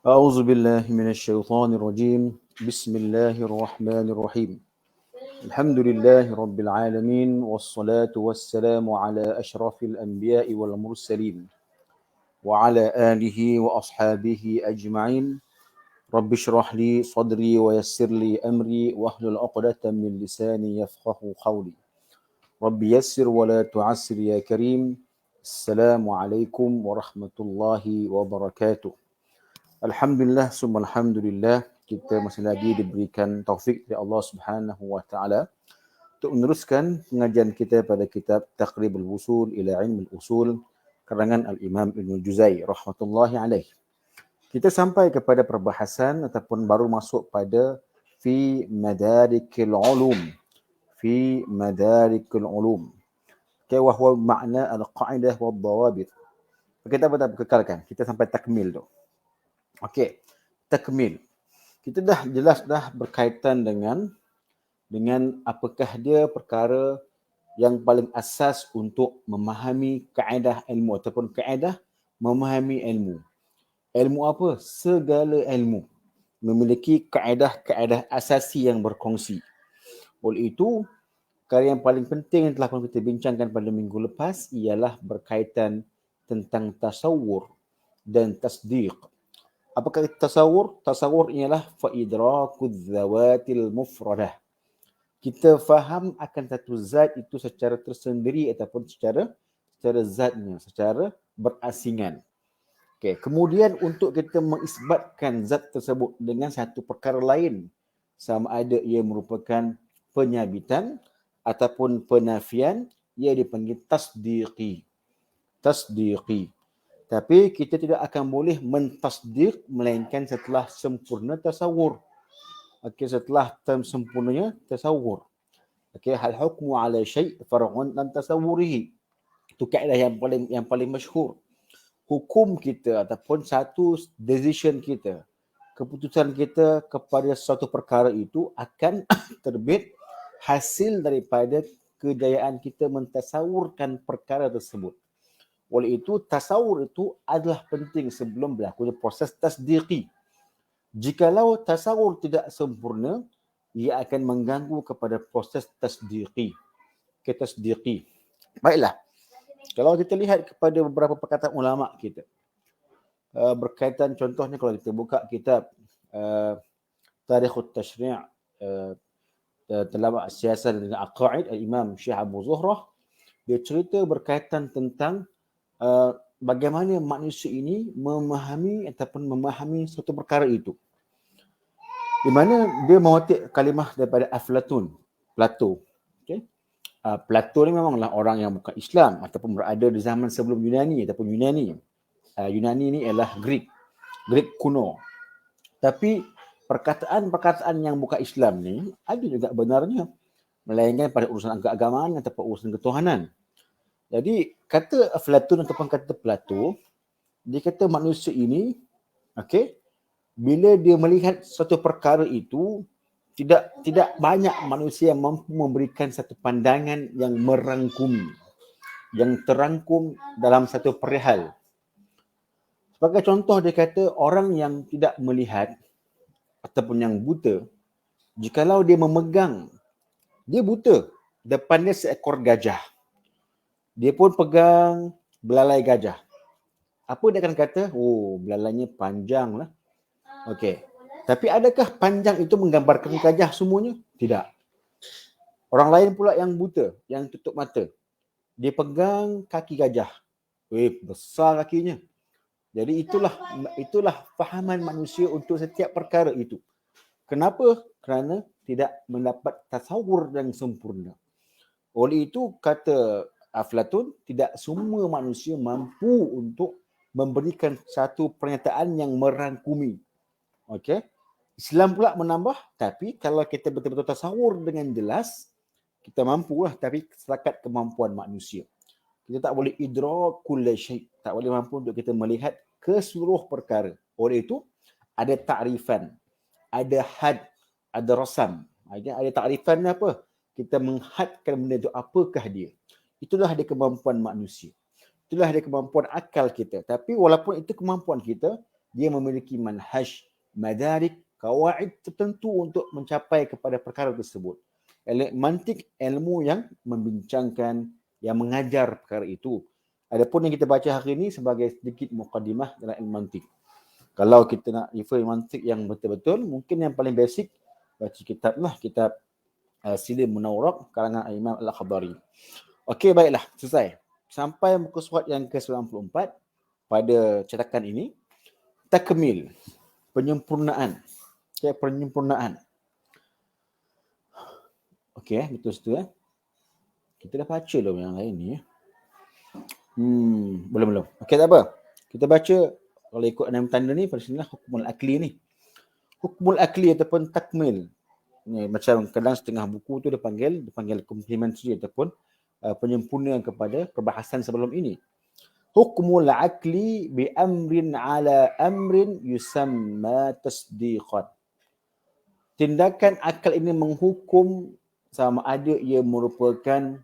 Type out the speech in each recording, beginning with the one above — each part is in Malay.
أعوذ بالله من الشيطان الرجيم بسم الله الرحمن الرحيم الحمد لله رب العالمين والصلاة والسلام على أشرف الأنبياء والمرسلين وعلى آله وأصحابه أجمعين رب اشرح لي صدري ويسر لي أمري واحلل عقدة من لساني يفقه قولي رب يسر ولا تعسر يا كريم السلام عليكم ورحمة الله وبركاته. Alhamdulillah, summa alhamdulillah, kita masih lagi diberikan taufik dari Allah Subhanahu wa taala untuk meneruskan pengajian kita pada kitab Taqribul Wusul ila Ilmul Usul karangan Al-Imam Ibn Juzai rahmatullahi alaih. Kita sampai kepada perbahasan ataupun baru masuk pada fi madarikil ulum. Fi madarikil ulum. Okay, wahwa makna al-qa'idah wa dawabit. Kita tak kekalkan. Kita sampai takmil tu. Okey, takmil. Kita dah jelas dah berkaitan dengan apakah dia perkara yang paling asas untuk memahami kaedah ilmu ataupun kaedah memahami ilmu. Ilmu apa? Segala ilmu memiliki kaedah-kaedah asasi yang berkongsi. Oleh itu, perkara yang paling penting yang telah kita bincangkan pada minggu lepas ialah berkaitan tentang tasawur dan tasdiq. Apakah tasawur? Tasawur ialah fa'idrakudz zawatil mufradah. Kita faham akan satu zat itu secara tersendiri ataupun secara zatnya, secara berasingan. Okay. Kemudian untuk kita mengisbatkan zat tersebut dengan satu perkara lain, sama ada ia merupakan penyabitan ataupun penafian, ia dipanggil tasdiqi. Tasdiqi. Tapi kita tidak akan boleh mentasdik melainkan setelah sempurna tasawur. Okey, setelah sempurnanya tasawur. Okey, hal hukmu ala syai' far'un an tasawwurihi. Itu kaedah yang paling masyhur. Hukum kita ataupun satu decision kita, keputusan kita kepada suatu perkara itu akan terbit hasil daripada kejayaan kita mentasawurkan perkara tersebut. Oleh itu, tasawur itu adalah penting sebelum berlakunya proses tasdiqi. Jikalau tasawur tidak sempurna, ia akan mengganggu kepada proses tasdiqi. Tasdiqi. Baiklah. Kalau kita lihat kepada beberapa perkataan ulama kita, berkaitan contohnya kalau kita buka kitab Tarikhut Tashri' Talawa' Siyasah dan Aqaid Al-Imam Syekh Abu Zuhrah, dia cerita berkaitan tentang bagaimana manusia ini memahami suatu perkara itu. Di mana dia mengutip kalimah daripada Aflatun, Plato. Okay? Plato ni memanglah orang yang bukan Islam ataupun berada di zaman sebelum Yunani ataupun Yunani. Yunani ni ialah Greek kuno. Tapi perkataan-perkataan yang bukan Islam ni ada juga benarnya, melainkan pada urusan keagamaan ataupun urusan ketuhanan. Jadi kata Aflatun ataupun kata Plato, dia kata manusia ini, okey, bila dia melihat satu perkara itu, tidak banyak manusia yang mampu memberikan satu pandangan yang merangkumi, yang terangkum dalam satu perihal. Sebagai contoh, dia kata orang yang tidak melihat ataupun yang buta, jikalau dia memegang, dia buta, depannya seekor gajah, dia pun pegang belalai gajah. Apa dia akan kata? Oh, belalainya panjang lah. Okey. Tapi adakah panjang itu menggambarkan gajah semuanya? Tidak. Orang lain pula yang buta, yang tutup mata, dia pegang kaki gajah. Besar kakinya. Jadi itulah fahaman manusia untuk setiap perkara itu. Kenapa? Kerana tidak mendapat tasawur yang sempurna. Oleh itu, kata Aflatun, tidak semua manusia mampu untuk memberikan satu pernyataan yang merangkumi. Okey. Islam pula menambah, tapi kalau kita betul-betul tasawur dengan jelas, kita mampulah, tapi setakat kemampuan manusia. Kita tak boleh idrak kulla syai', tak boleh mampu untuk kita melihat keseluruh perkara. Oleh itu, ada ta'rifan, ada had, ada rasam. Ada ta'rifan apa? Kita menghadkan benda itu, apakah dia? Itulah dia kemampuan manusia. Itulah dia kemampuan akal kita. Tapi walaupun itu kemampuan kita, dia memiliki manhaj, madarik, kawaid tertentu untuk mencapai kepada perkara tersebut. Mantik, ilmu yang membincangkan, yang mengajar perkara itu. Adapun yang kita baca hari ini sebagai sedikit mukadimah dalam ilmu mantik. Kalau kita nak refer mantik yang betul-betul, mungkin yang paling basic, baca kitab Silim Munawwarah karangan Imam Al-Khabari. Okey, baiklah, selesai. Sampai muka surat yang ke-94 pada cetakan ini, takmil, penyempurnaan. Okay, penyempurnaan. Okey, betul situ Kita dah baca dah yang lain ni. Belum. Okey, tak apa. Kita baca kalau ikut nama tanda ni, pada sinilah hukmul akli ni. Hukmul akli ataupun takmil. Ni macam kadang setengah buku tu dia panggil complementary ataupun penyempurna kepada perbahasan sebelum ini. Hukmul akli bi amrin ala amrin yusamma tasdiqan. Tindakan akal ini menghukum sama ada ia merupakan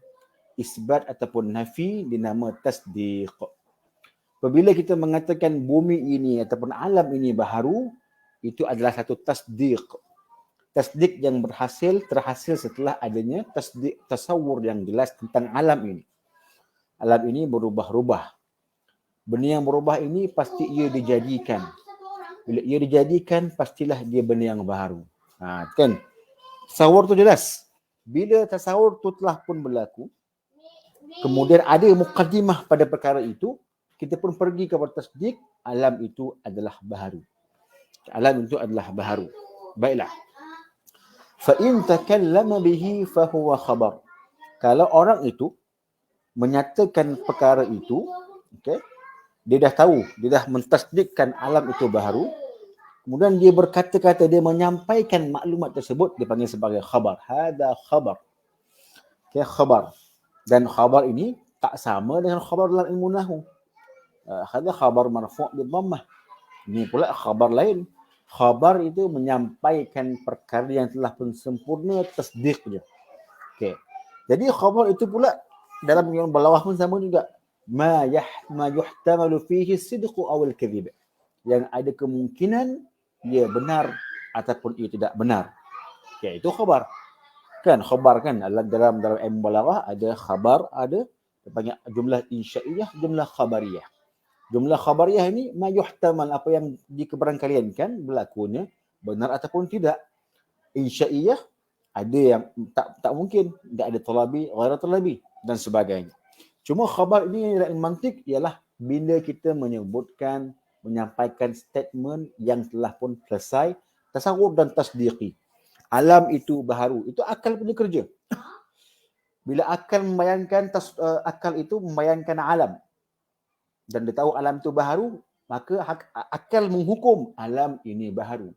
isbat ataupun nafi dinama tasdiq. Apabila kita mengatakan bumi ini ataupun alam ini baharu, itu adalah satu tasdiq. Tasdiq yang terhasil setelah adanya tasdiq, tasawur yang jelas tentang alam ini. Alam ini berubah-ubah. Benda yang berubah ini pasti ia dijadikan. Bila ia dijadikan, pastilah dia benda yang baharu. Kan? Tasawur tu jelas. Bila tasawur tu telah pun berlaku, kemudian ada mukadimah pada perkara itu, kita pun pergi kepada tasdik, alam itu adalah baharu. Alam itu adalah baharu. Baiklah. Fa in takallama bihi fa huwa khabar. Kalau orang itu menyatakan perkara itu, okey, dia dah tahu, dia dah mentasdikkan alam itu baharu, kemudian dia berkata-kata, dia menyampaikan maklumat tersebut, dipanggil sebagai khabar. Hada khabar. Okey, khabar. Dan khabar ini tak sama dengan khabar dalam ilmu nahwu. Hada khabar marfu' bi dhammah. Ini pula khabar lain. Khabar itu menyampaikan perkara yang telah pun sempurna, tasdiq je. Okey. Jadi khabar itu pula dalam yang belawah pun sama juga. Ma yuhtamalu fihi sidqu aw al-kadhib. Yang ada kemungkinan ia benar ataupun ia tidak benar. Okey, itu khabar. Kan khabar kan dalam ilmu balaghah ada khabar, ada banyak jumlah insya'iyah, jumlah khabariyah. Jumlah khabariyah ini ma yuhtamal, apa yang dikebarangkaliankan berlakunya benar ataupun tidak. Insya'iyah ada yang tak mungkin, tidak ada talabi, ghairu talabi dan sebagainya. Cuma khabar ini dalam mantik ialah bila kita menyebutkan, menyampaikan statement yang telah pun selesai tasawur dan tasdiqi. Alam itu baharu, itu akal punya kerja. Bila akal membayangkan akal itu membayangkan alam dan dia tahu alam itu baharu, maka akal menghukum alam ini baharu.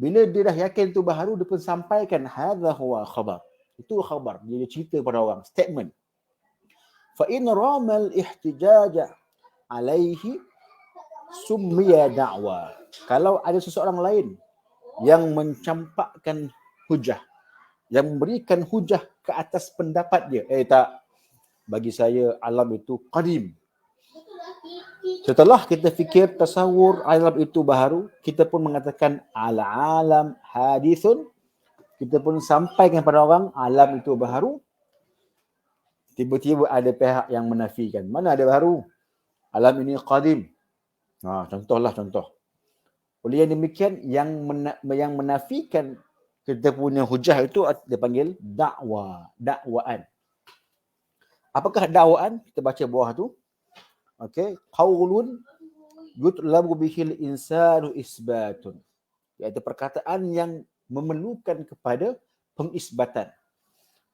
Bila dia dah yakin itu baharu, dia pun sampaikan hadza huwa khabar. Itu khabar, dia cerita pada orang, statement. Fa in ramal ihtijaj alaihi summiya da'wa. Kalau ada seseorang lain yang mencampakkan hujah, yang memberikan hujah ke atas pendapat dia, tak, bagi saya alam itu qadim. Setelah kita fikir tasawur alam itu baharu, kita pun mengatakan al-alam hadithun. Kita pun sampaikan kepada orang alam itu baharu. Tiba-tiba ada pihak yang menafikan. Mana ada baharu? Alam ini qadim. Contoh. Oleh yang demikian, yang menafikan kita punya hujah itu dipanggil dakwaan. Apakah dakwaan? Kita baca bawah tu. Okey, qaulun yutlabu bihil insanu isbatun. Iaitu perkataan yang memerlukan kepada pengisbatan.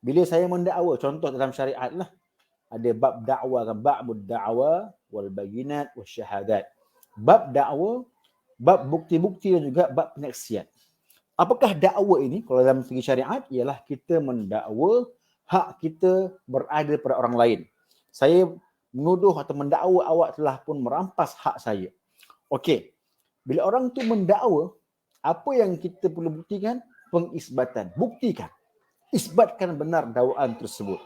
Bila saya mendakwa, contoh dalam syariat lah, ada bab dakwa, babud da'wa wal bayinat was syahadat. Bab dakwa, bab bukti-bukti dan juga bab penyaksian. Apakah dakwa ini? Kalau dalam segi syariat, ialah kita mendakwa hak kita berada pada orang lain. Saya menuduh atau mendakwa awak telah pun merampas hak saya. Okey. Bila orang tu mendakwa, apa yang kita perlu buktikan? Pengisbatan. Buktikan. Isbatkan benar dakwaan tersebut.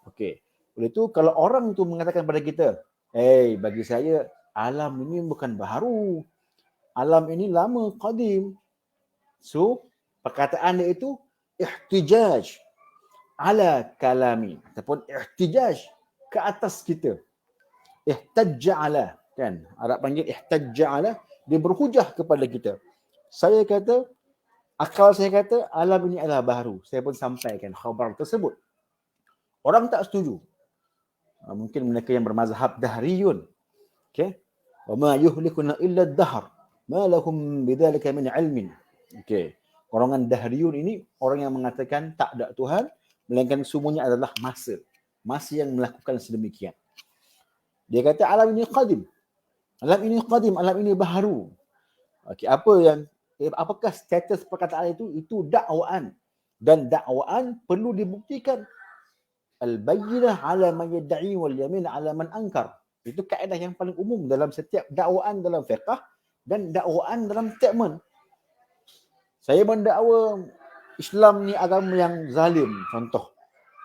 Okey. Oleh itu, kalau orang tu mengatakan pada kita, bagi saya alam ini bukan baharu. Alam ini lama, qadim. So, perkataan dia itu ihtijaj ala kalami ataupun ihtijaj ke atas kita. Ihtajja ala, kan? Arab panggil ihtajja ala, dia berhujah kepada kita. Saya kata, akal saya kata alam ini adalah baharu. Saya pun sampaikan khabar tersebut. Orang tak setuju. Mungkin mereka yang bermazhab dahriyun. Okay? Wa ma yuhlikuna illa ad-dahr. Ma lahum bidzalika min ilmin. Okay. Golongan dahriyun ini orang yang mengatakan tak ada Tuhan, melainkan semuanya adalah masa. Masa yang melakukan sedemikian. Dia kata alam ini qadim. Alam ini qadim, alam ini baharu. Okey, apakah status perkataan itu? Itu dakwaan. Dan dakwaan perlu dibuktikan. Al-bayyinah ala man yad'i wal yamin ala man ankar. Itu kaedah yang paling umum dalam setiap dakwaan dalam fiqh dan dakwaan dalam statement. Saya mendakwa Islam ni agama yang zalim, contoh.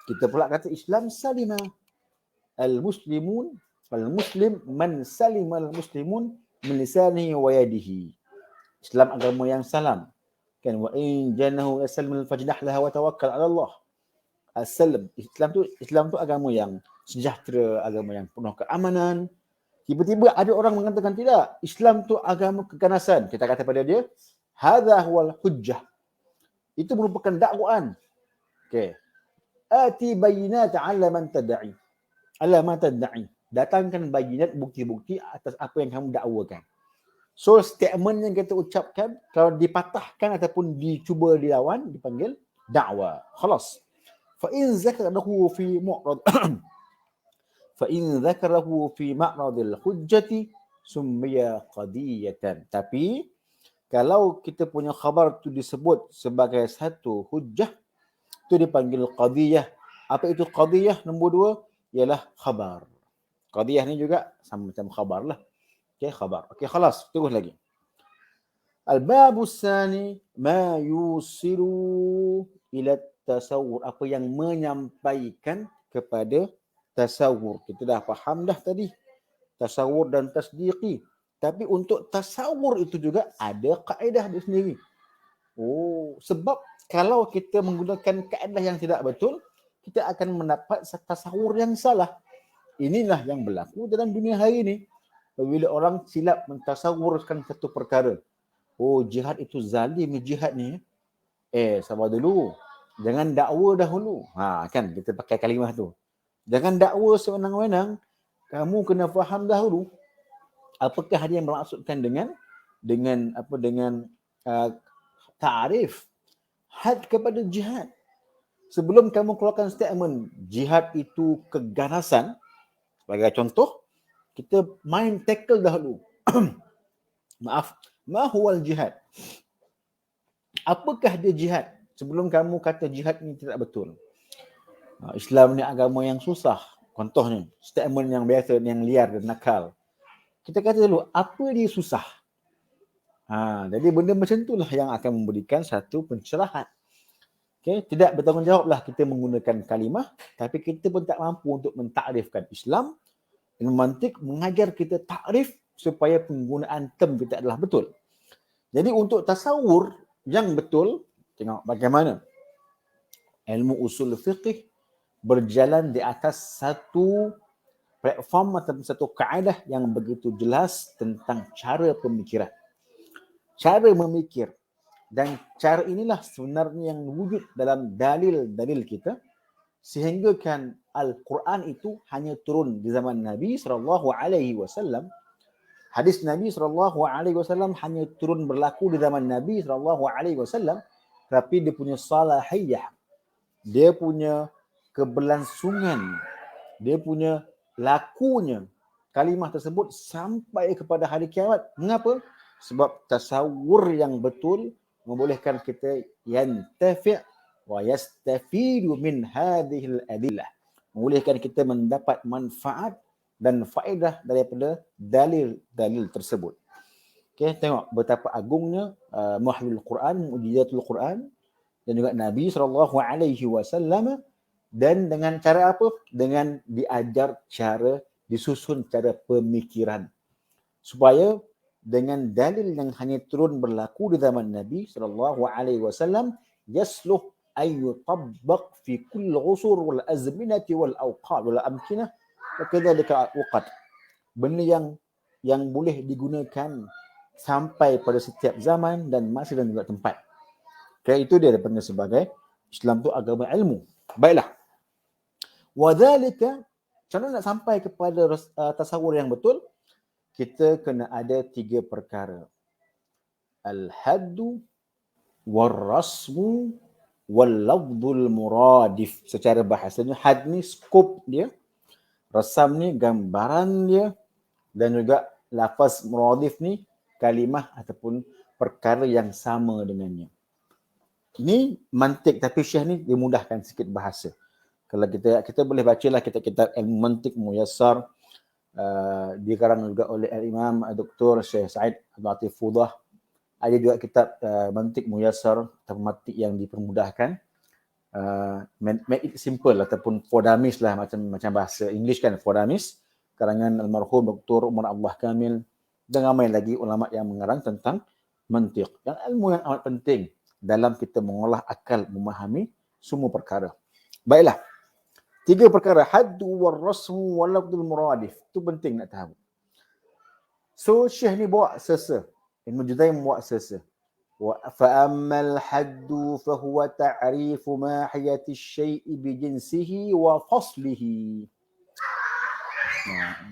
Kita pula kata Islam salimah. Al-muslimun wal-muslim man salima al-muslimun min lisanihi wa yadihi. Islam agama yang salam. Kan wa in janahu yaslam al-fajnah laha wa tawakkal 'ala Allah. As-salam. Islam tu agama yang sejahtera, agama yang penuh keamanan. Tiba-tiba ada orang mengatakan tidak, Islam tu agama keganasan. Kita kata pada dia, hadza huwal hujjah. Itu merupakan dakwaan. Okey. Ati bayinat 'ala man tad'i. 'Ala ma tad'i. Datangkan bayinat, bukti-bukti atas apa yang kamu dakwakan. So statement yang kita ucapkan kalau dipatahkan ataupun dicuba dilawan dipanggil dakwah. Khalas. Fa in zakarahu fi mu'rad fa in zakarahu fi ma'radil hujjati summiya qadiyatan. Tapi kalau kita punya khabar tu disebut sebagai satu hujjah, tu dipanggil qadiyah. Apa itu qadiyah? Nombor 2 ialah khabar. Qadiyah ni juga sama macam khabar lah. Okey, khabar. Okey, khalas. Terus lagi. Al-babus tsani ma yusilu ila tasawur, apa yang menyampaikan kepada tasawur. Kita dah faham dah tadi tasawur dan tasdiqi. Tapi untuk tasawur itu juga ada kaedah dia sendiri. Oh, sebab kalau kita menggunakan kaedah yang tidak betul, kita akan mendapat tasawur yang salah. Inilah yang berlaku dalam dunia hari ini. Bila orang silap mentasawurkan satu perkara. Oh, jihad itu zalim jihad ni. Sabar dulu. Jangan dakwa dahulu. Kan kita pakai kalimah tu. Jangan dakwa sewenang-wenang. Kamu kena faham dahulu apakah dia yang bermaksudkan dengan ta'rif had kepada jihad. Sebelum kamu keluarkan statement jihad itu keganasan, sebagai contoh, kita main tackle dahulu. Maaf, ma huwal jihad? Apakah dia jihad? Sebelum kamu kata jihad ni tidak betul. Islam ni agama yang susah. Contohnya, statement yang biasa, yang liar dan nakal. Kita kata dulu, apa dia susah? Jadi benda macam itulah yang akan memberikan satu pencerahan. Okay? Tidak bertanggungjawablah kita menggunakan kalimah, tapi kita pun tak mampu untuk mentakrifkan Islam. Ilmu mantik mengajar kita takrif supaya penggunaan term kita adalah betul. Jadi untuk tasawur yang betul, tengok bagaimana ilmu usul fiqh berjalan di atas satu platform atau satu kaedah yang begitu jelas tentang cara pemikiran. Cara memikir. Dan cara inilah sebenarnya yang wujud dalam dalil-dalil kita, sehingga kan Al-Quran itu hanya turun di zaman Nabi SAW. Hadis Nabi SAW hanya turun berlaku di zaman Nabi SAW, tapi dia punya salahiyah, dia punya keberlangsungan, dia punya lakunya kalimah tersebut sampai kepada hari kiamat. Mengapa? Sebab tasawur yang betul membolehkan kita yantafi' wa yastafidu min hadhil adillah, membolehkan kita mendapat manfaat dan faedah daripada dalil-dalil tersebut. Okey, tengok betapa agungnya muhwil Quran, mukjizatul Quran, dan juga Nabi SAW. Dan dengan cara apa? Dengan diajar cara, disusun cara pemikiran supaya dengan dalil yang hanya turun berlaku di zaman Nabi SAW, yasluh ay yutabbaq fi kulli usur wal azminati wal awqat wal amkinah wa kadzalika awqat. Benda yang boleh digunakan sampai pada setiap zaman dan masa dan juga tempat. Okay, itu dia daripada sebagai Islam tu agama ilmu. Baiklah. Wadzalika, macam mana nak sampai kepada tasawur yang betul? Kita kena ada 3 perkara. Al-haddu wal-rasmu wal-lafdul muradif. Secara bahasanya, had ni skop dia, rasam ni gambaran dia, dan juga lafaz muradif ni kalimah ataupun perkara yang sama dengannya. Ini mantik, tapi Syekh ni dimudahkan sikit bahasa. Kalau kita boleh bacalah kitab-kitab ilmu mantik muyassar, dikarang juga oleh Imam Dr. Syekh Said Al-Latif Fudah. Ada juga kitab mantik muyassar, mantik yang dipermudahkan, make it simple ataupun for dummies lah, macam bahasa English kan, for dummies, karangan almarhum Dr. Umar Abdullah Kamil dan ramai lagi ulama yang mengarang tentang mantik. Yang ilmu yang amat penting dalam kita mengolah akal, memahami semua perkara. Baiklah. 3 perkara, haddu war-rasmu wal-lafdul muradif. Itu penting nak tahu. So Syekh ni bawa sesa. Ibn Judaym bawa sesa. Wa fa ammal haddu fa huwa ta'rifu mahiyati syai'i bi jinsihi wa faslihi.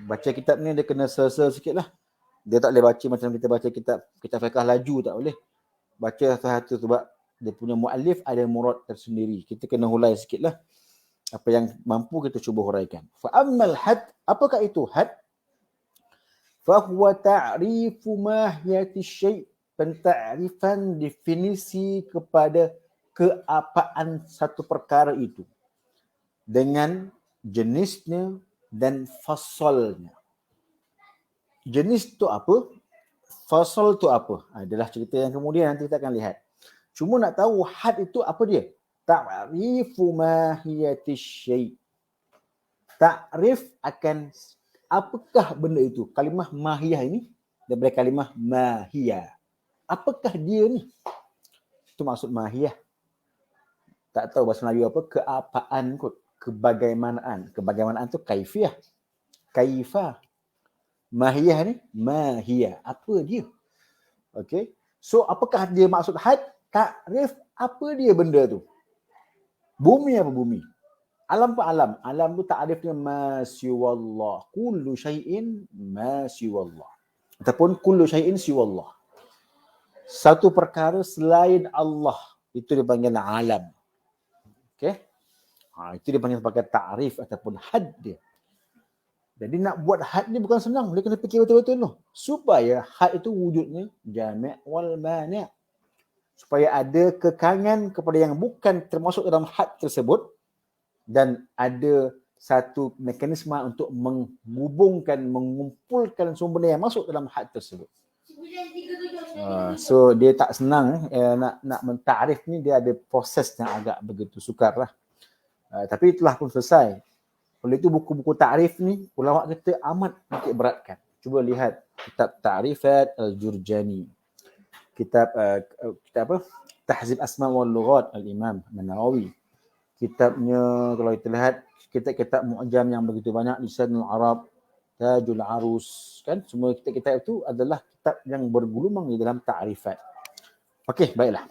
Baca kitab ni dia kena sesa sikitlah. Dia tak boleh baca macam kita baca kitab fiqh laju, tak boleh. Baca satu sebab dia punya muallif ada murad tersendiri. Kita kena hulai sikitlah. Apa yang mampu kita cuba huraikan. Fa ammal had, apakah itu had? Fa huwa ta'rifu mahiyati syai', pentarifan definisi kepada keapaan satu perkara itu dengan jenisnya dan fasalnya. Jenis tu apa? Fasal tu apa? Adalah cerita yang kemudian nanti kita akan lihat. Cuma nak tahu had itu apa dia? Ta'rifu mahiyati syai'. Ta'rif akan apakah benda itu. Kalimah mahiyah ini daripada kalimah mahiyah. Apakah dia ni? Itu maksud mahiyah. Tak tahu bahasa Melayu apa, keapaan kot, kebagaimanaan. Kebagaimanaan tu kaifiyah. Kaifah. Mahiyah ni, mahiyah. Apa dia? Okay. So, apakah dia maksud had? Ta'rif apa dia benda tu? Bumi apa bumi? Alam apa alam? Alam tu ta'rifnya ma siwallah. Kullu syai'in ma siwallah. Ataupun kullu syai'in siwallah. Satu perkara selain Allah. Itu dipanggil alam. Okay? Itu dipanggil sebagai ta'rif ataupun had dia. Jadi nak buat had ni bukan senang. Dia kena fikir betul-betul tu. Supaya had itu wujudnya jami' wal mani'. Supaya ada kekangan kepada yang bukan termasuk dalam had tersebut dan ada satu mekanisme untuk menghubungkan, mengumpulkan semua benda yang masuk dalam had tersebut. So dia tak senang nak mentarif ni, dia ada proses yang agak begitu sukar lah. Tapi itulah pun selesai. Oleh itu buku-buku ta'rif ni ulama kita amat titik beratkan. Cuba lihat kitab Ta'rifat Al-Jurjani. Kitab apa? Tahzib Asma' wal Lughat Al-Imam An-Nawawi. Kitabnya kalau kita lihat kitab-kitab mu'jam yang begitu banyak, Lisanul Arab, Tajul Arus, kan semua kitab-kitab itu adalah kitab yang bergulumang di dalam ta'rifat. Okey, baiklah.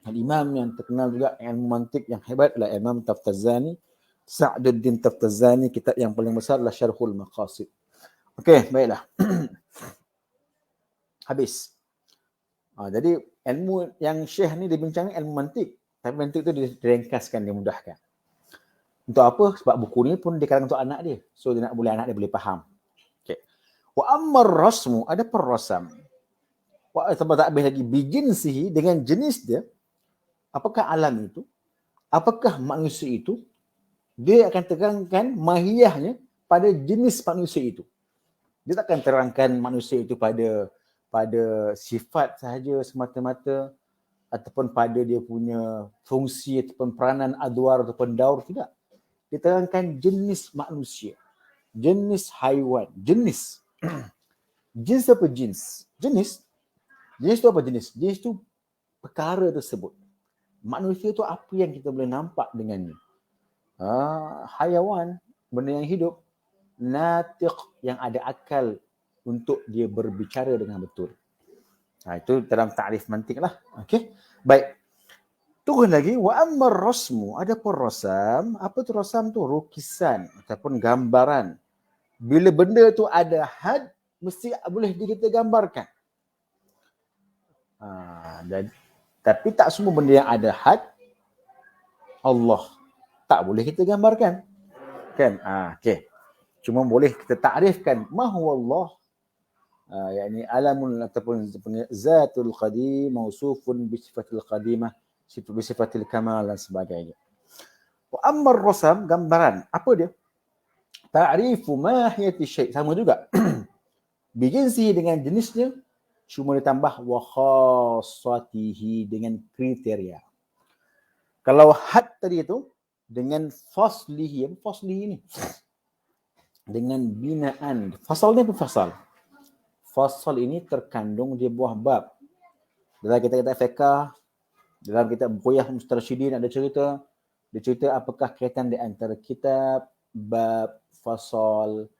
Al-Imam yang terkenal juga ilmu mantik yang hebat adalah Imam Taftazani, Sa'duddin Taftazani. Kitab yang paling besar adalah Syarhul Maqasid. Okey, baiklah. Habis. Jadi ilmu yang Syekh ni dibincang ilmu mantik. Tapi mantik tu diringkaskan, dimudahkan. Untuk apa? Sebab buku ni pun dikarang untuk anak dia. So dia nak boleh anak dia boleh faham. Okey. Wa ammar rasmu, ada perrasam. Wa tambah tak habis lagi, bijinsihi, dengan jenis dia. Apakah alam itu? Apakah manusia itu? Dia akan terangkan mahiyahnya pada jenis manusia itu. Dia tak akan terangkan manusia itu pada sifat sahaja semata-mata ataupun pada dia punya fungsi ataupun peranan adwar ataupun daur, tidak. Dia terangkan jenis manusia, jenis haiwan, jenis. Jins apa jins? Jenis tu apa jenis? Jenis tu perkara tersebut. Manusia tu apa yang kita boleh nampak dengannya. Hayawan, benda yang hidup, natiq, yang ada akal untuk dia berbicara dengan betul. Itu dalam ta'rif mantik lah. Okey. Baik. Turun lagi, wa ammar rasmu, ada pun rasam. Apa tu rasam tu? Lukisan ataupun gambaran. Bila benda tu ada had, mesti boleh kita gambarkan. Dan tapi tak semua benda yang ada had Allah tak boleh kita gambarkan. Kan? Okey. Cuma boleh kita takrifkan ma huwa Allah. Yani alamun ataupun zatul qadim mausufun bi sifatil qadimah, bi sifatil kamal dan sebagainya. Wa ammar rasam, gambaran. Apa dia? Ta'rifu mahiyati syai', sama juga. Bijinsi dengan jenisnya, cuma ditambah wa khassatihi dengan kriteria. Kalau had tadi itu dengan faslihi, apa faslihi ni? Dengan binaan. Fasal ni apa fasal? Fasal ini terkandung di buah bab. Dalam kitab-kitab fiqh, dalam kitab Buqyah Mustarsyidin ada cerita. Dia cerita apakah kaitan di antara kitab, bab, fasal,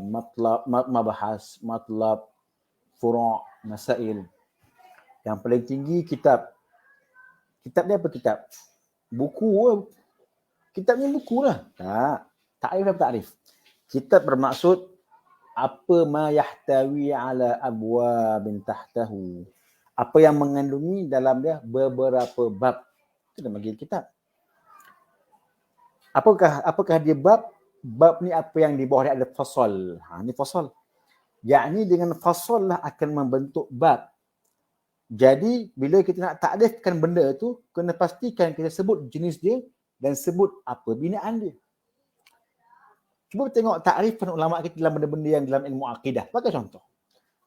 matlab, mabahas, matlab, furu', masail. Yang paling tinggi kitab. Kitab ni apa kitab? Buku. Kitab ni buku lah. Ta'rif apa ta'rif? Kitab bermaksud apa ma yahtawi ala abwabin tahtahu. Apa yang mengandungi dalam dia beberapa bab. Itu nama kitab. Apakah dia bab? Bab ni apa yang di bawah dia ada fasal. Ni fasal. Yakni dengan fasal lah akan membentuk bab. Jadi bila kita nak takrifkan benda tu, kena pastikan kita sebut jenis dia dan sebut apa binaan dia. Cuba tengok takrifan ulama kita dalam benda-benda yang dalam ilmu akidah. Pakai contoh.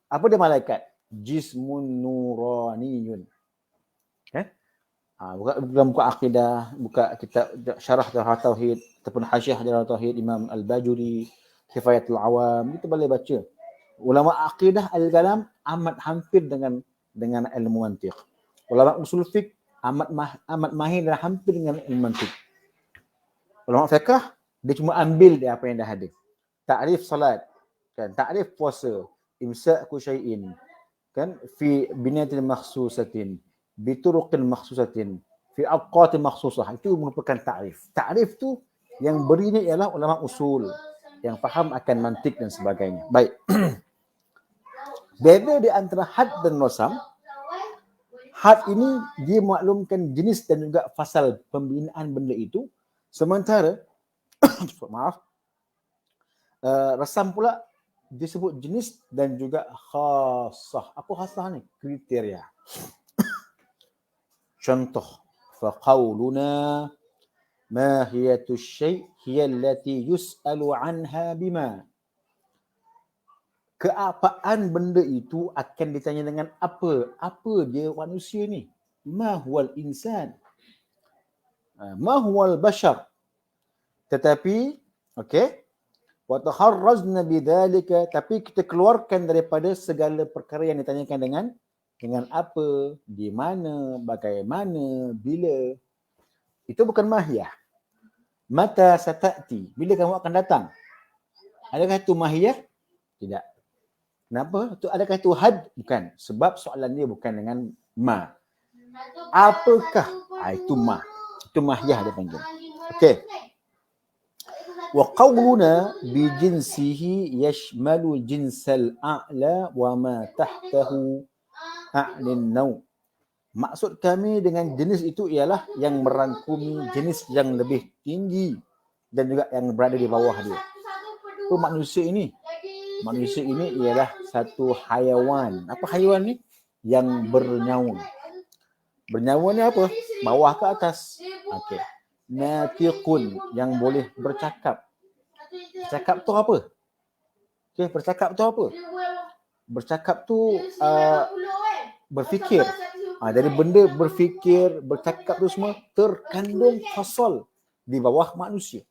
Apa dia malaikat? Jismun nuraniyun. Buka dalam buku akidah, buka kitab syarah Darah Tauhid ataupun hasyiah Darah Tauhid Imam Al-Bajuri, Kifayatul Awam, kita boleh baca. Ulama akidah al-kalam amat hampir dengan ilmu mantiq. Ulama usul fiqh amat mahir dan hampir dengan ilmu mantiq. Ulama fiqh dia cuma ambil dia apa yang dah ada. Ta'rif salat, kan, ta'rif puasa, imsa'ku syai'in, kan, fi binatin makhsusatin, bituruqin makhsusatin, fi awqatin makhsusah. Itu merupakan ta'rif. Ta'rif tu yang berinya ialah ulama usul yang faham akan mantik dan sebagainya. Baik. Beza di antara had dan rasam. Had ini dia maklumkan jenis dan juga fasal pembinaan benda itu. Sementara rasam pula disebut jenis dan juga khassah. Apa khassah ni? Kriteria. Contoh, faqauluna mahiyatu syai' hiya allati yus'alu anha bima. Keapaan benda itu akan ditanya dengan apa? Apa dia manusia ni? Ma huwal insan? Ma huwal bashar? Tetapi, okey, wa taharrazna bidzalika, tapi kita keluarkan daripada segala perkara yang ditanyakan dengan apa, di mana, bagaimana, bila. Itu bukan mahiyah. Mata satati, bila kamu akan datang? Adakah itu mahiyah? Tidak. Kenapa? Adakah itu had? Bukan. Sebab soalan dia bukan dengan ma. Apakah? Itu ma. Itu mahiyah dia panggil. Okey. Wa qawluna bi jinsihi yashmalu jinsal a'la wa ma tahtahu a'lin naw. Maksud kami dengan jenis itu ialah yang merangkumi jenis yang lebih tinggi dan juga yang berada di bawah dia. Itu manusia ini. Manusia ini ialah satu hayawan. Apa hayawan ni? Yang bernyawa. Bernyawa ni apa? Bawah ke atas. Okey. Natiqun, yang boleh bercakap. Bercakap tu apa? Okey, bercakap tu apa? Bercakap tu berfikir. Dari benda berfikir, bercakap tu semua terkandung fasal di bawah manusia.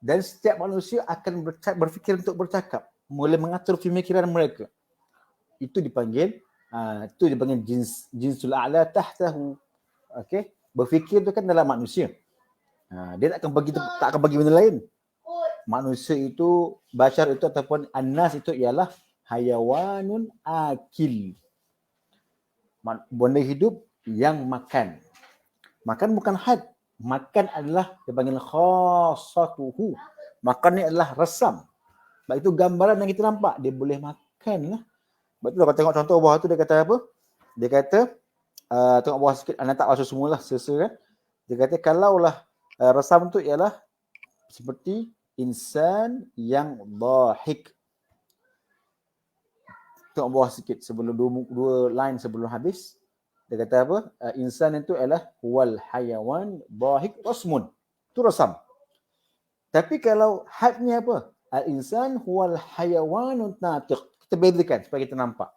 Dan setiap manusia akan berfikir untuk bercakap. boleh mengatur pemikiran mereka. Itu dipanggil jinsul a'la tahtahu. Okey, berfikir tu kan dalam manusia. Dia tak akan bagi benda lain. Manusia itu, bashar itu ataupun annas itu ialah hayawanun akil. Benda hidup yang makan. Makan bukan had. Makan adalah dipanggil khassatuhu. Makan ni adalah resam. Sebab itu gambaran yang kita nampak, dia boleh makan lah. Sebab tu kalau tengok contoh bawah tu dia kata apa? Dia kata, tengok bawah sikit, anda tak masuk semualah, kan? Dia kata kalaulah resam tu ialah seperti insan yang dhahik. Tengok bawah sikit sebelum dua line sebelum habis. Dia kata apa? Insan itu adalah wal hayawan dhahik rasmun. Itu resam. Tapi kalau hadnya apa? Al-insan huwal hayawanun natiq. Kita bedakan supaya kita nampak.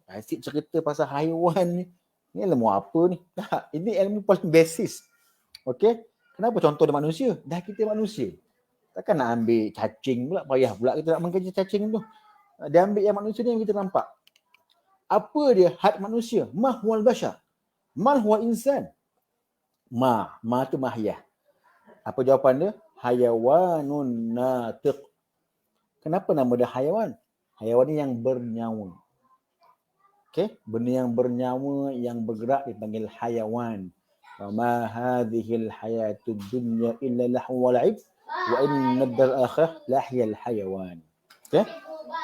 Asyik cerita pasal haiwan ni. Ni ilmu apa ni? Ini ilmu paling basis. Okey? Kenapa contoh dia manusia? Dah kita manusia. Takkan nak ambil cacing pula. Payah pula kita nak mengkaji cacing tu. Dia ambil yang manusia ni yang kita nampak. Apa dia had manusia? Ma huwal bashar. Ma huwa insan. Ma tu mahyah. Apa jawapan dia? Hayawanun natiq. Kenapa nama dia hayawan? Hayawan ni yang bernyawa. Okey, benda yang bernyawa, yang bergerak dipanggil hayawan. Wa ma hadhil hayatud dunya illa lahu wa la'ib wa inna ad-dar akhirah lahyal hayawan. Okey?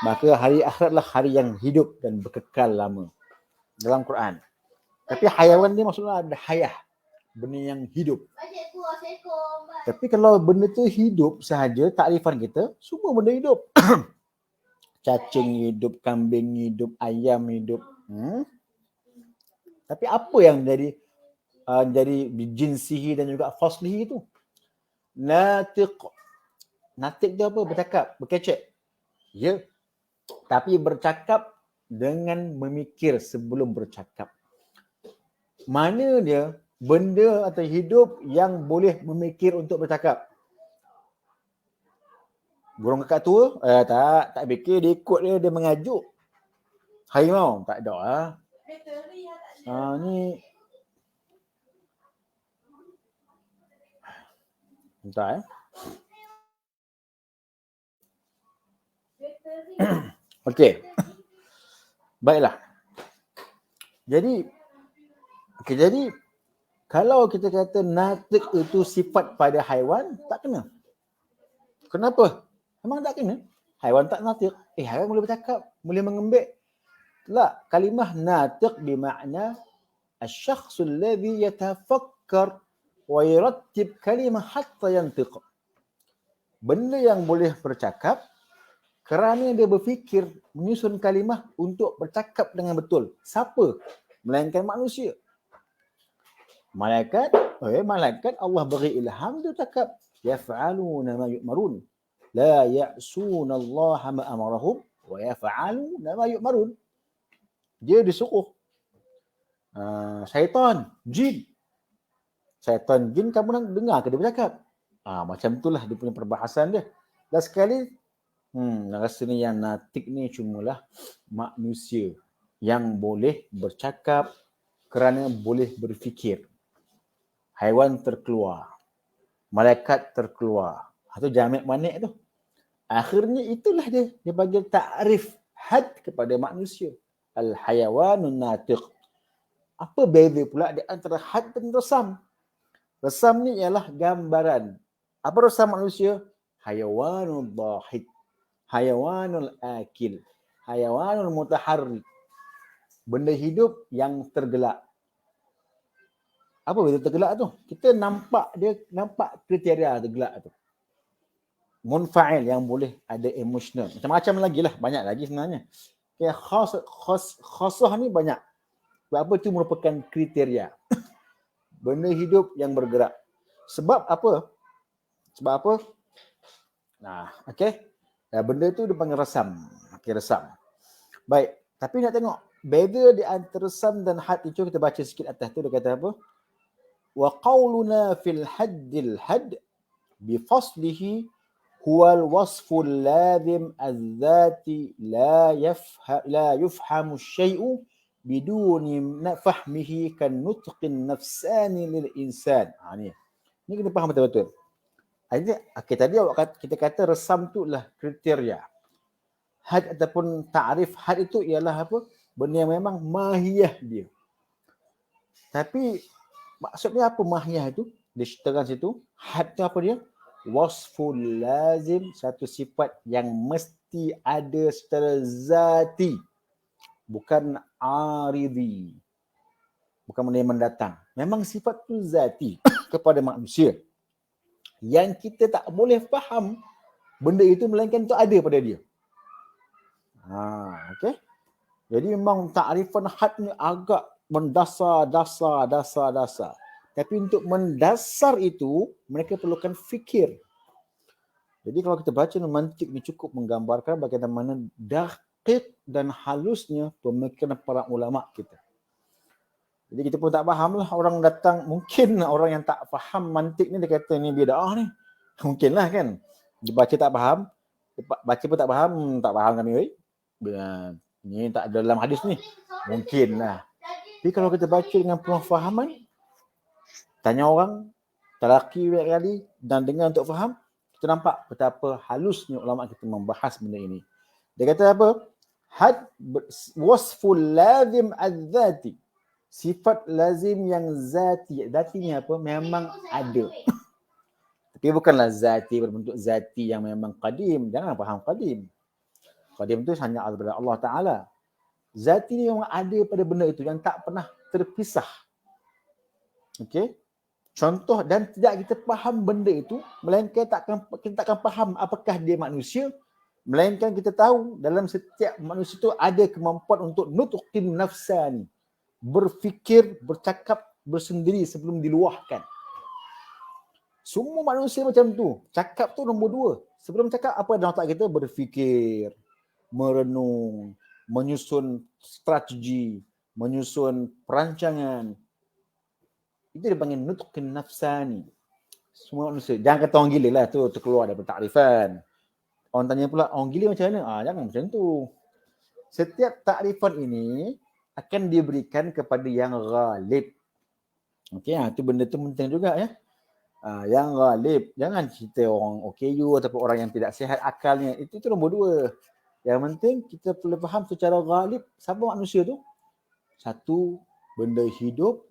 Maka hari akhiratlah hari yang hidup dan berkekal lama dalam Quran. Tapi hayawan ni maksudnya ada hayah, benda yang hidup. Tapi kalau benda tu hidup sahaja, takrifan kita, semua benda hidup. Cacing hidup, kambing hidup, ayam hidup. Tapi apa yang jadi jinsihi dan juga faslihi itu? Natiq. Natiq tu apa? Bercakap, berkecek. Ya. Tapi bercakap dengan memikir sebelum bercakap. Mana dia benda atau hidup yang boleh memikir untuk bercakap? Burung kakak tua? Tak fikir, dia ikut dia mengajuk. Harimau? Tak ada lah. Ni bentar Okey. Baiklah. Jadi kalau kita kata natiq itu sifat pada haiwan, tak kena. Kenapa? Memang tak kena. Haiwan tak natiq. Haiwan boleh bercakap, boleh mengembik. La, kalimah natiq bermakna asy-syakhs alladhi yatafakkar wa yurattib kalimah hatta yantiq. Benda yang boleh bercakap kerana dia berfikir menyusun kalimah untuk bercakap dengan betul. Siapa? Melainkan manusia. Malaikat Allah beri ilham dia cakap yaf'aluna ma yu'marun la ya'suna Allah ma amarahum wa yaf'aluna ma yu'marun. Dia disuruh syaitan, jin. Syaitan jin kamu nak dengar ke dia bercakap? Macam itulah dia punya perbahasan dia. Dan sekali rasanya yang natik ni cumalah manusia yang boleh bercakap kerana boleh berfikir. Haiwan terkeluar. Malaikat terkeluar. Itu jamak manik tu. Akhirnya itulah dia bagi takrif had kepada manusia. Al-hayawanun natiq. Apa beza pula di antara had dan resam? Resam ni ialah gambaran. Apa resam manusia? Hayawanul dhahik. Hayawanul akil. Hayawanul mutaharrik. Benda hidup yang tergelak. Apa beza tergelak tu? Kita nampak kriteria tergelak tu. Munfa'il yang boleh ada emosional. Macam-macam lagi lah. Banyak lagi sebenarnya. Khasah ni banyak. Sebab apa itu merupakan kriteria. Benda hidup yang bergerak. Sebab apa? Okey. Benda tu dipanggil resam. Okey, resam. Baik. Tapi nak tengok. Beza di antara resam dan had itu kita baca sikit atas tu. Dia kata apa? Wa qawluna fil haddil hadd bifaslihi huwal wasful lazim az-zati la yufhamu syai'u biduni fahmihi kan nutqin nafsani lil insan. Ni kena faham betul-betul. Okay, tadi kita kata resam tu lah kriteria. Had ataupun ta'rif had itu ialah apa? Benda yang memang mahiyah dia. Tapi maksudnya apa mahiyah itu? Dia terang situ, had tu apa dia? Wasful lazim, satu sifat yang mesti ada secara zati. Bukan aridi. Bukan benda yang mendatang. Memang sifat tu zati kepada manusia. Yang kita tak boleh faham benda itu melainkan itu ada pada dia. Okey. Jadi memang takrifan had ni agak mendasar. Tapi untuk mendasar itu mereka perlukan fikir. Jadi kalau kita baca mantik ni cukup menggambarkan bagaimana daqiq dan halusnya pemikiran para ulama kita. Jadi kita pun tak faham lah, orang datang, mungkin orang yang tak faham mantik ni dia kata ni bid'ah ni. Mungkinlah kan. Dia baca tak faham, baca pun tak faham kami. Ni tak ada dalam hadis ni. Mungkinlah. Tapi kalau kita baca dengan pemahaman, tanya orang, telaki banyak kali dan dengar untuk faham, kita nampak betapa halusnya ulama kita membahas benda ini. Dia kata apa? Had wasful lazim az-zati. Sifat lazim yang zati. Zati ni apa? Memang ada. Tapi bukanlah zati berbentuk zati yang memang qadim. Jangan faham qadim. Qadim tu hanya daripada Allah Ta'ala. Zati ni memang ada pada benda itu yang tak pernah terpisah. Okey? Contoh, dan tidak kita faham benda itu, melainkan kita takkan faham apakah dia manusia, melainkan kita tahu dalam setiap manusia itu ada kemampuan untuk nutqin nafsani. Berfikir, bercakap bersendiri sebelum diluahkan. Semua manusia macam tu. Cakap tu nombor 2. Sebelum cakap, apa dalam otak kita? Berfikir, merenung, menyusun strategi, menyusun perancangan. Itu dipanggil nutqin nafsani. Semua manusia. Jangan kata orang gila lah, tu terkeluar daripada takrifan. Orang tanya pula, orang gila macam mana? Jangan macam tu. Setiap takrifan ini akan diberikan kepada yang ghalib. Okey, tu benda tu penting juga ya. Yang ghalib. Jangan cerita orang OKU ataupun orang yang tidak sihat akalnya. Itu nombor 2. Yang penting kita perlu faham secara ghalib siapa manusia tu. Satu, benda hidup.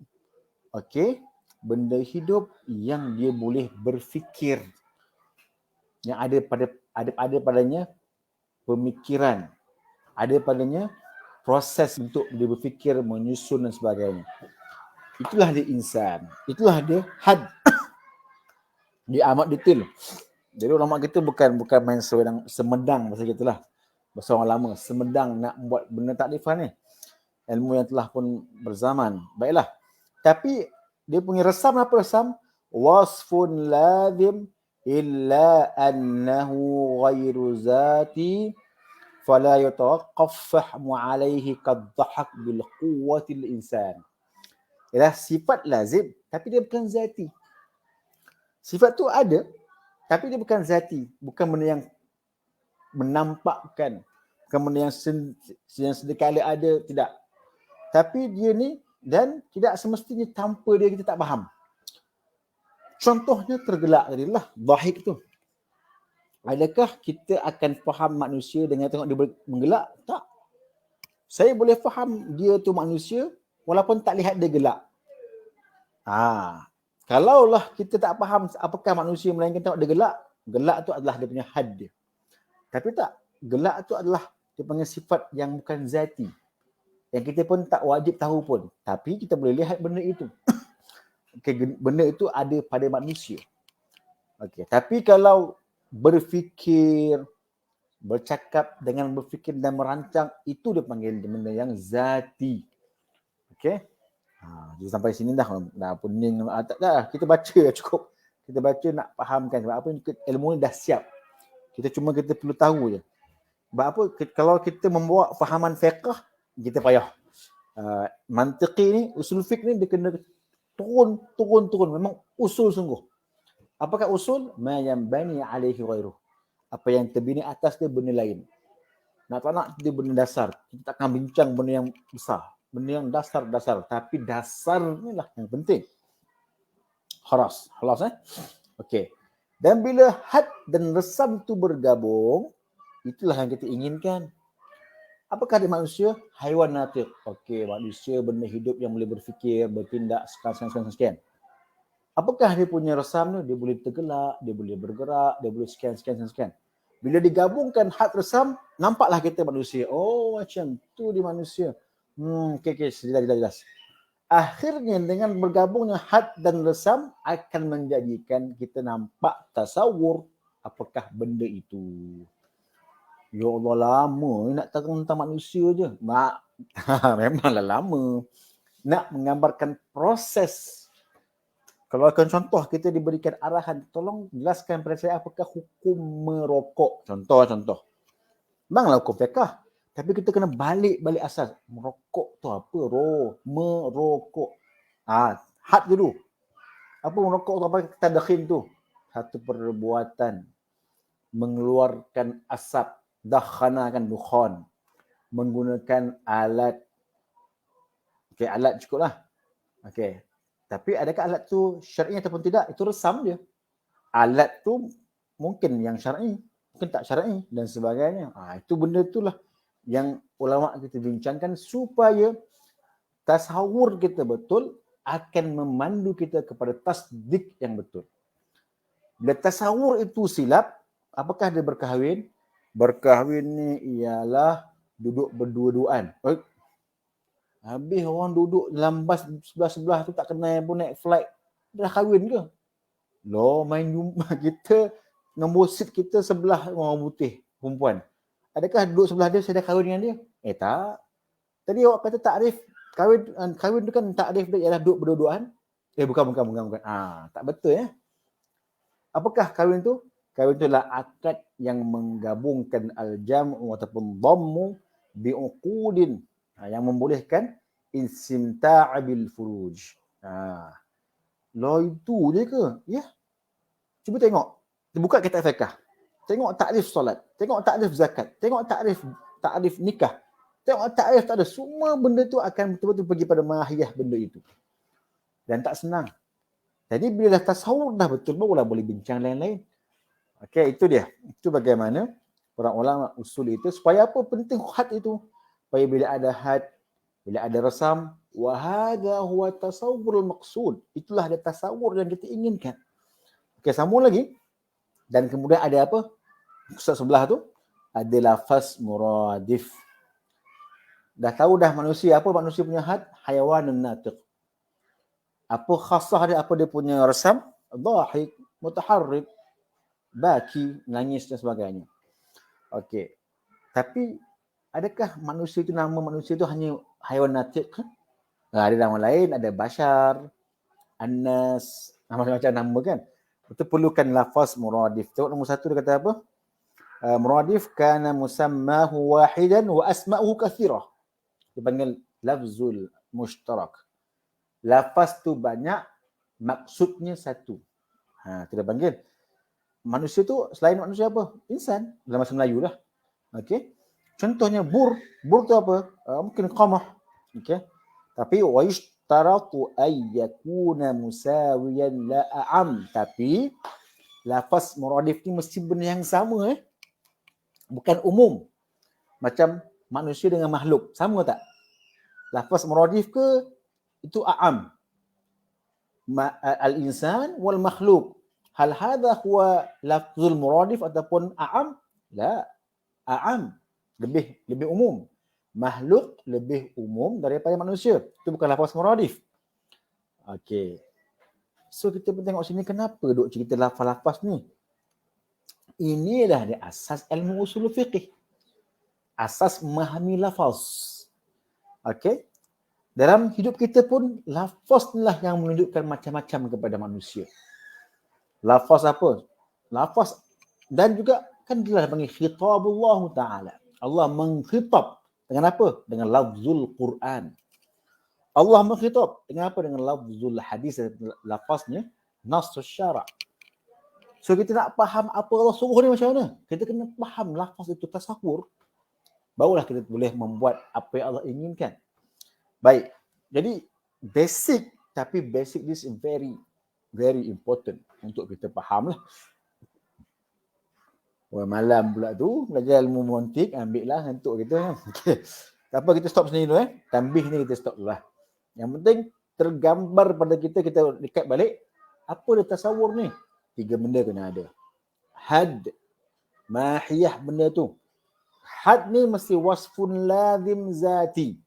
Okey, benda hidup yang dia boleh berfikir. Yang ada padanya pemikiran. Ada padanya proses untuk dia berfikir, menyusun dan sebagainya. Itulah dia insan. Itulah dia had. Dia amat detail. Jadi ulama kita bukan main semedang bahasa kita lah. Bahasa orang lama. Semedang nak buat benda takrifan ni. Ilmu yang telah pun berzaman. Baiklah. Tapi dia punya resam apa resam? Wasfun lazim illa annahu ghairu zati fala yatawaqqaf fahmu alaihi kadhahak bil quwwatil insan. Ialah sifat lazim tapi dia bukan zati. Sifat tu ada tapi dia bukan zati, bukan benda yang menampakkan, bukan benda yang sedekala ada, tidak. Tapi dia ni dan tidak semestinya tanpa dia kita tak faham. Contohnya tergelak tadilah, dhahik tu. Adakah kita akan faham manusia dengan tengok dia menggelak? Tak. Saya boleh faham dia tu manusia walaupun tak lihat dia gelak. Kalaulah kita tak faham apakah manusia melainkan tengok dia gelak, gelak tu adalah dia punya had dia. Tapi tak, gelak tu adalah dia panggil sifat yang bukan zati. Yang kita pun tak wajib tahu pun. Tapi kita boleh lihat benda itu. Benda itu ada pada manusia. Tapi kalau berfikir, bercakap dengan berfikir dan merancang, itu dia panggil benda yang zati. Jadi sampai sini dah pening. Tak dah, kita baca cukup. Kita baca nak fahamkan sebab apa ilmu ni dah siap. Kita perlu tahu je. Sebab apa kalau kita membawa fahaman fiqh, kita payah. Mantiqi ni, usul fiqh ni dia kena turun. Memang usul sungguh. Apakah usul? Ma yanbani alaihi ghairuh. Apa yang terbina atas dia benda lain. Nak tak nak dia benda dasar. Kita tak akan bincang benda yang besar. Benda yang dasar-dasar. Tapi dasar ni lah yang penting. Khalas Okey. Dan bila had dan resam tu bergabung, itulah yang kita inginkan. Apakah dia manusia? Haiwan natiq. Okey, manusia benda hidup yang boleh berfikir, bertindak, sekian. Apakah dia punya resam ni? Dia boleh tergelak, dia boleh bergerak, dia boleh sekian. Bila digabungkan had resam, nampaklah kita manusia. Oh, macam tu dia manusia. Okey, jelas. Akhirnya dengan bergabungnya had dan resam akan menjadikan kita nampak tasawur apakah benda itu. Ya Allah, lama nak tahu tentang manusia je. Memanglah lama. Nak menggambarkan proses. Kalau akan contoh, kita diberikan arahan, tolong jelaskan pada saya apakah hukum merokok. Contoh. Memanglah hukum fiqh. Tapi kita kena balik asas. Merokok tu apa? Merokok. Had dulu. Apa merokok tu? Apa tadkhin tu? Satu perbuatan mengeluarkan asap. Dakhana kan dukhan. Menggunakan alat. Okey, alat cukup lah. Okey. Tapi adakah alat tu syar'i ataupun tidak? Itu resam dia. Alat tu mungkin yang syar'i, mungkin tak syar'i dan sebagainya. Itu benda itulah yang ulama kita bincangkan supaya tasawur kita betul akan memandu kita kepada tasdik yang betul. Bila tasawur itu silap, apakah dia berkahwin? Berkahwin ni ialah duduk berdua-duaan. Habis orang duduk dalam bas sebelah-sebelah tu tak kenal pun naik flight. Dah kahwin ke? Loh, main jumpa kita, nombor seat kita sebelah orang putih, perempuan. Adakah duduk sebelah dia, saya dah kahwin dengan dia? Tak. Tadi awak kata takrif kahwin tu kan takrif dia ialah duduk berdua-duaan. Bukan. Tak betul ya. Apakah kahwin tu? Kahwin tu adalah akad yang menggabungkan al-jam'u ataupun dhammu bi'uqudin, yang membolehkan istimta' bil furuj. Itu je ke? Ya. Cuba tengok. Buka kitab fiqh. Tengok takrif solat, tengok takrif zakat, tengok takrif nikah. Tengok takrif tak ada. Semua benda tu akan betul-betul pergi pada mahiyah benda itu. Dan tak senang. Jadi bila dah tasawur dah betul, barulah boleh bincang lain-lain. Okey, itu dia. Itu bagaimana para ulama usul itu. Supaya apa penting had itu? Supaya bila ada had, bila ada resam, wa hadha huwa tasawwurul maqsud. Itulah ada tasawur yang kita inginkan. Okey, sambung lagi. Dan kemudian ada apa? Ustaz sebelah tu ada lafaz muradif. Dah tahu dah manusia, apa manusia punya had? Hayawanun natiq. Apa khasah dia, apa dia punya resam? Dhahik, mutaharrik, baki, nangis dan sebagainya. Okey. Tapi adakah manusia itu, nama manusia itu hanya haiwan natiq ke? Ada nama lain, ada bashar, annas, macam-macam nama kan. Itu perlukan lafaz muradif. Tengok nombor satu dia kata apa? Muradif kana musammahu wahidan wa asma'uhu kathirah. Dipanggil lafzul mushtarak. Lafaz tu banyak, maksudnya satu. Kita panggil manusia tu selain manusia apa? Insan dalam bahasa Melayu lah. Okey. Contohnya bur tu apa? Mungkin qamah. Okey. Tapi wa yushtaratu ay yakuna musawiyan la a'am. Tapi lafaz muradif ni mesti benda yang sama bukan umum. Macam manusia dengan makhluk, sama tak? Lafaz muradif ke itu a'am? Al-insan wal makhluk. Hal hadha huwa lafzul muradif ataupun a'am? La. A'am. Lebih umum. Makhluk lebih umum daripada manusia. Itu bukan lafaz muradif. Okey. So kita pun tengok sini kenapa duk cerita lafaz-lafaz ni. Inilah dia asas ilmu usul fiqh. Asas memahami lafaz. Okey. Dalam hidup kita pun lafaz inilah yang menunjukkan macam-macam kepada manusia. Lafaz apa? Lafaz dan juga kan dia panggil khitabullah taala. Allah mengkhitab dengan apa? Dengan lafzul Quran. Allah mengkhitab dengan apa? Dengan lafzul hadis, lafaznya nas syara'. So kita nak faham apa Allah suruh ni macam mana. Kita kena faham lafaz itu tasawur. Barulah kita boleh membuat apa yang Allah inginkan. Baik. Jadi basic, tapi basic this is very very important untuk kita faham lah. Wah, malam pula tu belajar ilmu mantik, ambil lah untuk kita. Okay. Tak apa, kita stop sini dulu Tambih ni kita stop dulu lah. Yang penting tergambar pada kita dekat balik apa dia tasawur ni. 3 benda kena ada. Had, mahiyah benda tu. Had ni mesti wasfun lazim zati.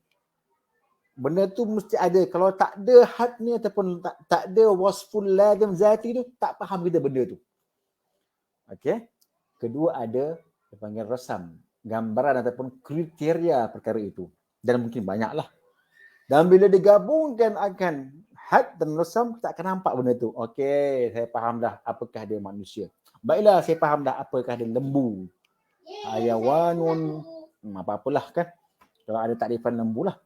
Benda tu mesti ada. Kalau tak ada had ni ataupun tak ada wasfun lazim zati tu, tak faham kita benda tu. Okey. Kedua ada dipanggil rasam, gambaran ataupun kriteria perkara itu. Dan mungkin banyaklah. Dan bila digabungkan akan had dan rasam, kita akan nampak benda tu. Okey, saya faham dah apakah dia manusia. Baiklah, saya faham dah apakah dia lembu. Hayawanun, apa-apalah kan. Kalau ada takrifan lembu lah.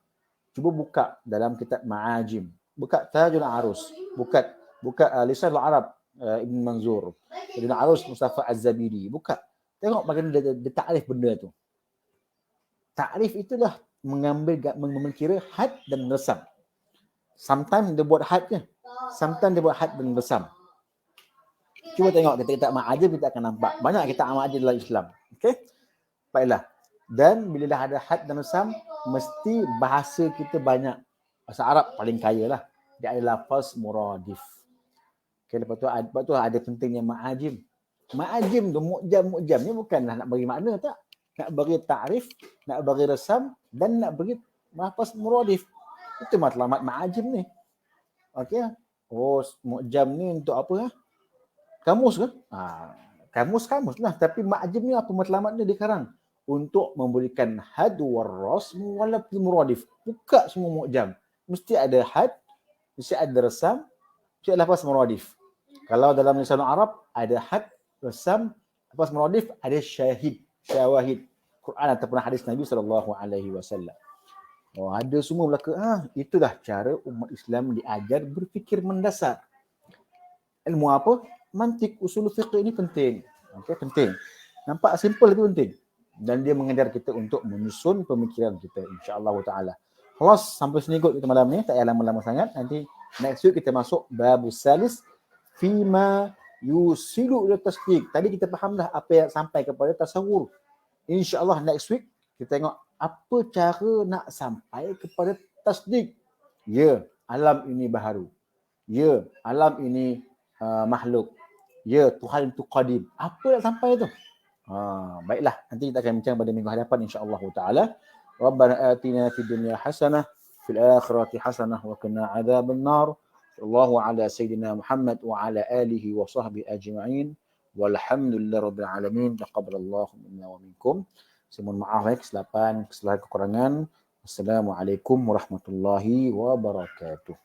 Cuba buka dalam kitab Ma'ajim. Buka Tajul Arus. Buka Lisanul Arab Ibn Manzur. Ibn Arus Mustafa Az-Zabidi. Buka. Tengok bagaimana dia takrif benda tu. Takrif itulah mengkira had dan rasam. Sometimes dia buat had je. Sometimes dia buat had dan rasam. Cuba tengok kita Ma'ajim, kita akan nampak. Banyak kita Ma'ajim dalam Islam. Okey? Baiklah. Dan bila dah ada had dan rasam, mesti bahasa kita banyak. Bahasa Arab paling kaya lah. Dia ada lafaz muradif. Okay, lepas tu ada pentingnya ma'ajim. Ma'ajim tu, mu'jam ni bukanlah nak bagi makna tak. Nak bagi ta'rif, nak bagi rasam dan nak bagi lafaz muradif. Itu matlamat ma'ajim ni. Okey. Oh, mu'jam ni untuk apa? Kamus ke? Kamus lah. Tapi ma'ajim ni apa matlamat ni dikarang? Untuk memberikan had warrasm walaupun muradif. Buka semua mu'jam. Mesti ada had, mesti ada rasam, mesti ada lafaz muradif. Kalau dalam lisan Arab ada had, rasam, lafaz muradif, ada syawahid. Quran ataupun hadis Nabi SAW. Oh, ada semua belaka. Itulah cara umat Islam diajar berfikir mendasar. Ilmu apa? Mantik, usul fiqh ini penting. Okey, penting. Nampak simple tapi penting. Dan dia mengajar kita untuk menyusun pemikiran kita, insya-Allah taala. Kelas sampai sini kot kita malam ni, tak payah lama-lama sangat. Nanti next week kita masuk babus salis fima yusilu ila tasdiq. Tadi kita faham dah apa yang sampai kepada tasawur. Insya-Allah next week kita tengok apa cara nak sampai kepada tasdiq. Ya, alam ini baharu. Ya, alam ini makhluk. Ya, Tuhan itu qadim. Apa yang sampai tu? Baiklah, nanti kita akan bincang pada minggu hadapan insya-Allah taala. Rabbana atina fid dunya hasanah fil akhirati hasanah wa qina adzaban nar. Sallallahu ala sayyidina Muhammad wa ala alihi wa sahbihi ajma'in. Walhamdulillahirabbil alamin. Taqabbalallahu minna wa minkum. Saya mohon maaf kesalahan kekurangan. Assalamualaikum warahmatullahi wabarakatuh.